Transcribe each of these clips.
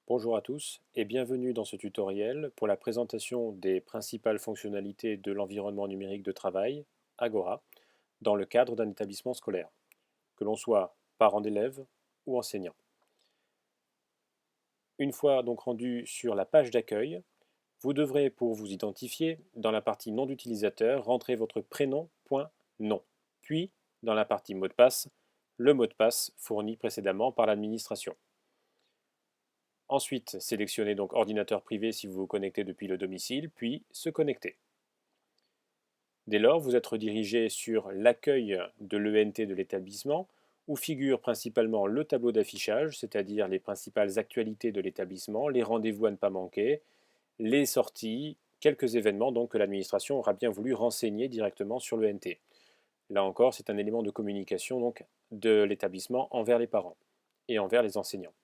Bonjour à tous et bienvenue dans ce tutoriel pour la présentation des principales fonctionnalités de l'environnement numérique de travail, Agora, dans le cadre d'un établissement scolaire, que l'on soit parent d'élèves ou enseignant. Une fois donc rendu sur la page d'accueil, vous devrez, pour vous identifier, dans la partie nom d'utilisateur, rentrer votre prénom, point, nom. Puis, dans la partie mot de passe, le mot de passe fourni précédemment par l'administration. Ensuite, sélectionnez donc ordinateur privé si vous vous connectez depuis le domicile, puis se connecter. Dès lors, vous êtes redirigé sur l'accueil de l'ENT de l'établissement, où figure principalement le tableau d'affichage, c'est-à-dire les principales actualités de l'établissement, les rendez-vous à ne pas manquer, les sorties, quelques événements donc que l'administration aura bien voulu renseigner directement sur l'ENT. Là encore, c'est un élément de communication donc de l'établissement envers les parents et envers les enseignants.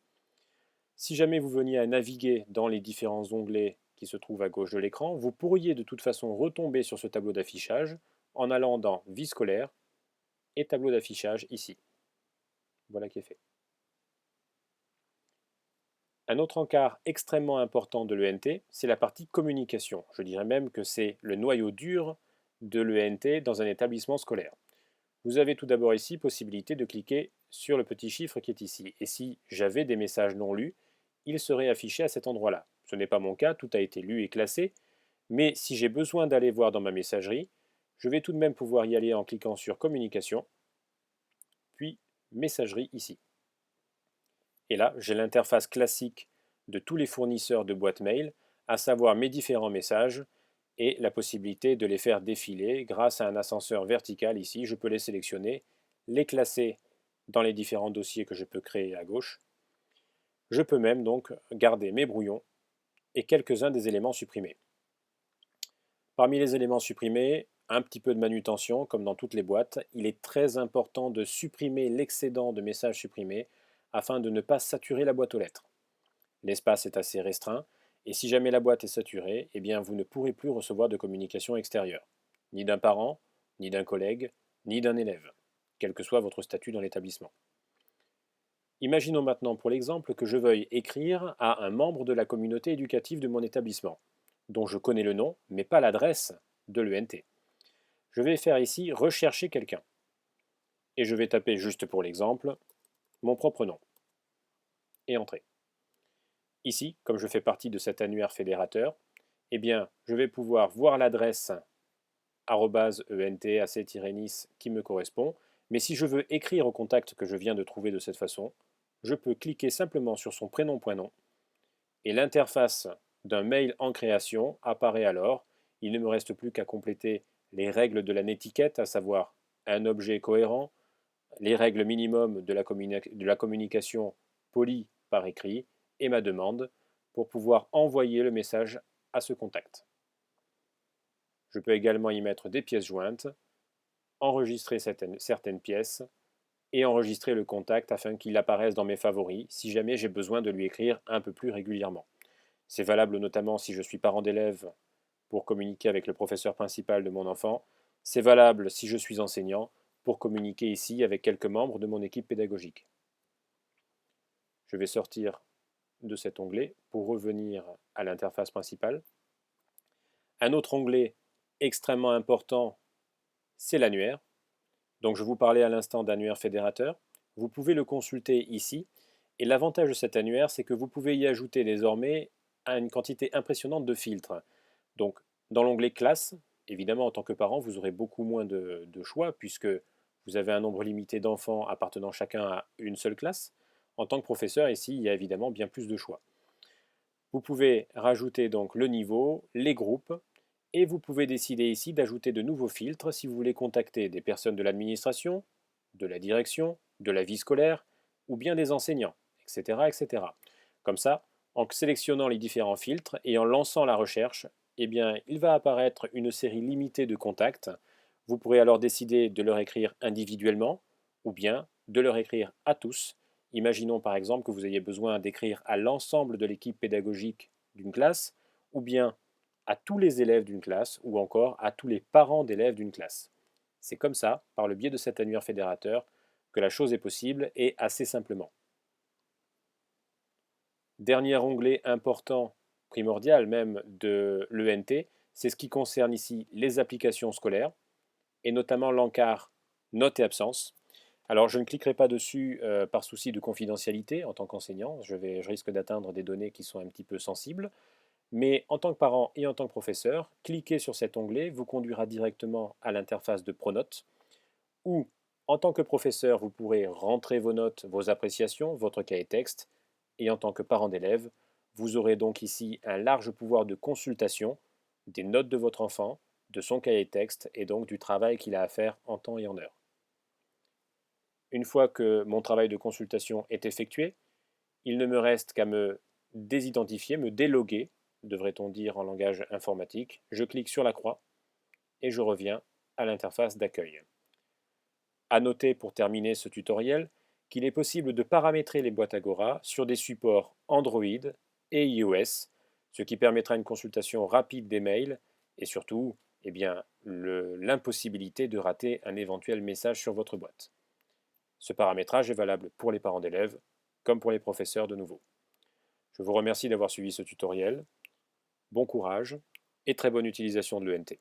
Si jamais vous veniez à naviguer dans les différents onglets qui se trouvent à gauche de l'écran, vous pourriez de toute façon retomber sur ce tableau d'affichage en allant dans Vie scolaire et tableau d'affichage ici. Voilà qui est fait. Un autre encart extrêmement important de l'ENT, c'est la partie communication. Je dirais même que c'est le noyau dur de l'ENT dans un établissement scolaire. Vous avez tout d'abord ici possibilité de cliquer sur le petit chiffre qui est ici. Et si j'avais des messages non lus, ils seraient affichés à cet endroit-là. Ce n'est pas mon cas, tout a été lu et classé, mais si j'ai besoin d'aller voir dans ma messagerie, je vais tout de même pouvoir y aller en cliquant sur Communication, puis Messagerie ici. Et là, j'ai l'interface classique de tous les fournisseurs de boîtes mail, à savoir mes différents messages et la possibilité de les faire défiler grâce à un ascenseur vertical ici. Je peux les sélectionner, les classer dans les différents dossiers que je peux créer à gauche. Je peux même donc garder mes brouillons et quelques-uns des éléments supprimés. Parmi les éléments supprimés, un petit peu de manutention, comme dans toutes les boîtes. Il est très important de supprimer l'excédent de messages supprimés afin de ne pas saturer la boîte aux lettres. L'espace est assez restreint, et si jamais la boîte est saturée, eh bien vous ne pourrez plus recevoir de communication extérieure, ni d'un parent, ni d'un collègue, ni d'un élève, quel que soit votre statut dans l'établissement. Imaginons maintenant pour l'exemple que je veuille écrire à un membre de la communauté éducative de mon établissement, dont je connais le nom, mais pas l'adresse de l'ENT. Je vais faire ici rechercher quelqu'un. Et je vais taper juste pour l'exemple mon propre nom. Et entrer. Ici, comme je fais partie de cet annuaire fédérateur, eh bien, je vais pouvoir voir l'adresse @entac-nice qui me correspond. Mais si je veux écrire au contact que je viens de trouver de cette façon, je peux cliquer simplement sur son prénom.nom et l'interface d'un mail en création apparaît alors. Il ne me reste plus qu'à compléter les règles de la netiquette, à savoir un objet cohérent, les règles minimum de la communication polie par écrit et ma demande pour pouvoir envoyer le message à ce contact. Je peux également y mettre des pièces jointes, enregistrer certaines pièces et enregistrer le contact afin qu'il apparaisse dans mes favoris si jamais j'ai besoin de lui écrire un peu plus régulièrement. C'est valable notamment si je suis parent d'élève pour communiquer avec le professeur principal de mon enfant. C'est valable si je suis enseignant pour communiquer ici avec quelques membres de mon équipe pédagogique. Je vais sortir de cet onglet pour revenir à l'interface principale. Un autre onglet extrêmement important, c'est l'annuaire. Donc je vous parlais à l'instant d'annuaire fédérateur. Vous pouvez le consulter ici. Et l'avantage de cet annuaire, c'est que vous pouvez y ajouter désormais une quantité impressionnante de filtres. Donc dans l'onglet classe, évidemment en tant que parent, vous aurez beaucoup moins de choix puisque vous avez un nombre limité d'enfants appartenant chacun à une seule classe. En tant que professeur, ici, il y a évidemment bien plus de choix. Vous pouvez rajouter donc le niveau, les groupes, et vous pouvez décider ici d'ajouter de nouveaux filtres si vous voulez contacter des personnes de l'administration, de la direction, de la vie scolaire, ou bien des enseignants, etc., etc. Comme ça, en sélectionnant les différents filtres et en lançant la recherche, eh bien, il va apparaître une série limitée de contacts. Vous pourrez alors décider de leur écrire individuellement ou bien de leur écrire à tous. Imaginons par exemple que vous ayez besoin d'écrire à l'ensemble de l'équipe pédagogique d'une classe ou bien à tous les élèves d'une classe ou encore à tous les parents d'élèves d'une classe. C'est comme ça, par le biais de cet annuaire fédérateur, que la chose est possible et assez simplement. Dernier onglet important, primordial même de l'ENT, c'est ce qui concerne ici les applications scolaires et notamment l'encart notes et absences. Alors je ne cliquerai pas dessus par souci de confidentialité en tant qu'enseignant, je risque d'atteindre des données qui sont un petit peu sensibles, mais en tant que parent et en tant que professeur, cliquer sur cet onglet vous conduira directement à l'interface de Pronote où, en tant que professeur, vous pourrez rentrer vos notes, vos appréciations, votre cahier texte, et en tant que parent d'élève, vous aurez donc ici un large pouvoir de consultation des notes de votre enfant, de son cahier texte et donc du travail qu'il a à faire en temps et en heure. Une fois que mon travail de consultation est effectué, il ne me reste qu'à me désidentifier, me déloguer, devrait-on dire en langage informatique. Je clique sur la croix et je reviens à l'interface d'accueil. À noter pour terminer ce tutoriel qu'il est possible de paramétrer les boîtes Agora sur des supports Android et iOS, ce qui permettra une consultation rapide des mails et surtout eh bien, l'impossibilité de rater un éventuel message sur votre boîte. Ce paramétrage est valable pour les parents d'élèves comme pour les professeurs de nouveau. Je vous remercie d'avoir suivi ce tutoriel. Bon courage et très bonne utilisation de l'ENT.